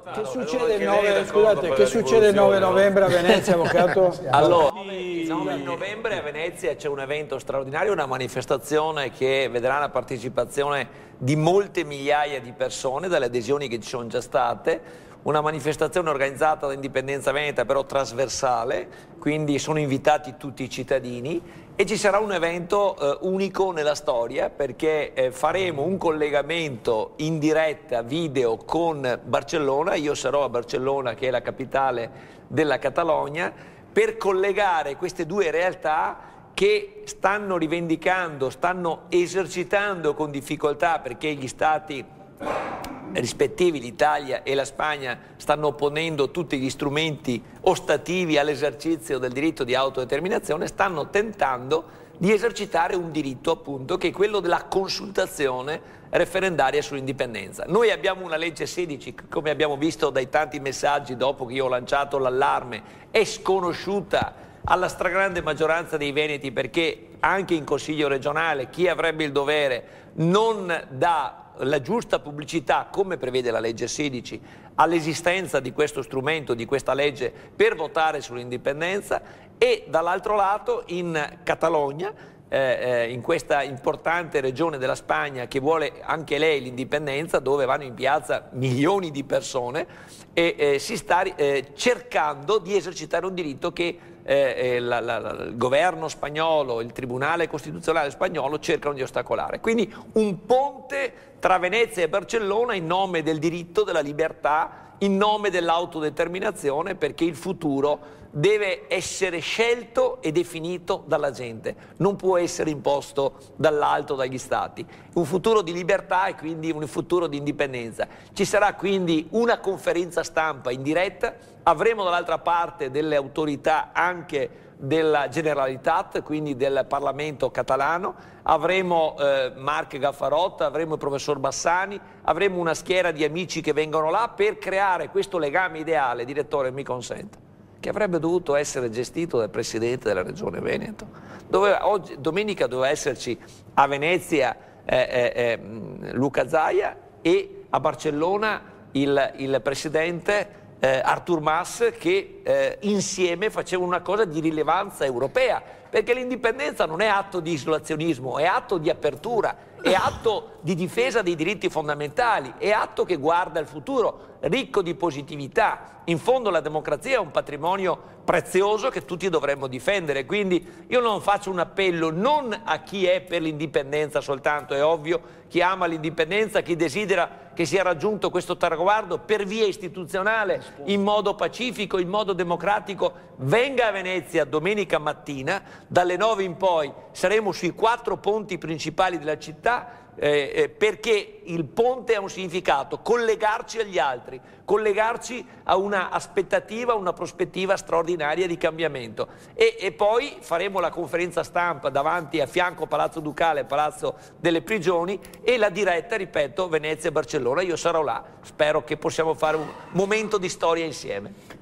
Che succede il 9 novembre a Venezia, avvocato? Allora, il 9 novembre a Venezia c'è un evento straordinario, una manifestazione che vedrà la partecipazione di molte migliaia di persone, dalle adesioni che ci sono già state. Una manifestazione organizzata da Indipendenza Veneta, però trasversale, quindi sono invitati tutti i cittadini e ci sarà un evento unico nella storia, perché faremo un collegamento in diretta video con Barcellona. Io sarò a Barcellona, che è la capitale della Catalogna, per collegare queste due realtà che stanno rivendicando, stanno esercitando con difficoltà, perché gli stati rispettivi, l'Italia e la Spagna, stanno opponendo tutti gli strumenti ostativi all'esercizio del diritto di autodeterminazione, stanno tentando di esercitare un diritto, appunto, che è quello della consultazione referendaria sull'indipendenza. Noi abbiamo una legge 16, come abbiamo visto dai tanti messaggi dopo che io ho lanciato l'allarme, è sconosciuta alla stragrande maggioranza dei veneti, perché anche in Consiglio regionale chi avrebbe il dovere non dà la giusta pubblicità, come prevede la legge 16, all'esistenza di questo strumento, di questa legge per votare sull'indipendenza. E dall'altro lato in Catalogna, in questa importante regione della Spagna che vuole anche lei l'indipendenza, dove vanno in piazza milioni di persone, e si sta cercando di esercitare un diritto che il governo spagnolo, il Tribunale Costituzionale spagnolo cercano di ostacolare. Quindi un ponte tra Venezia e Barcellona in nome del diritto, della libertà, in nome dell'autodeterminazione, perché il futuro deve essere scelto e definito dalla gente, non può essere imposto dall'alto, dagli stati. Un futuro di libertà e quindi un futuro di indipendenza. Ci sarà quindi una conferenza stampa in diretta, avremo dall'altra parte delle autorità anche della Generalitat, quindi del Parlamento catalano, avremo Marc Gaffarot, avremo il professor Bassani, avremo una schiera di amici che vengono là per creare questo legame ideale, direttore, mi consenta, che avrebbe dovuto essere gestito dal Presidente della Regione Veneto. Domenica doveva esserci a Venezia Luca Zaia e a Barcellona il Presidente Artur Mas, che insieme facevano una cosa di rilevanza europea, perché l'indipendenza non è atto di isolazionismo, è atto di apertura, è atto di difesa dei diritti fondamentali, è atto che guarda al futuro, ricco di positività. In fondo la democrazia è un patrimonio prezioso che tutti dovremmo difendere, quindi io non faccio un appello non a chi è per l'indipendenza soltanto, è ovvio, chi ama l'indipendenza, chi desidera che sia raggiunto questo traguardo per via istituzionale, in modo pacifico, in modo democratico, venga a Venezia domenica mattina, dalle 9 in poi saremo sui 4 ponti principali della città, perché il ponte ha un significato: collegarci agli altri, collegarci a una aspettativa, una prospettiva straordinaria di cambiamento. E poi faremo la conferenza stampa davanti a fianco Palazzo Ducale, Palazzo delle Prigioni, e la diretta, ripeto, Venezia e Barcellona. Io sarò là, spero che possiamo fare un momento di storia insieme.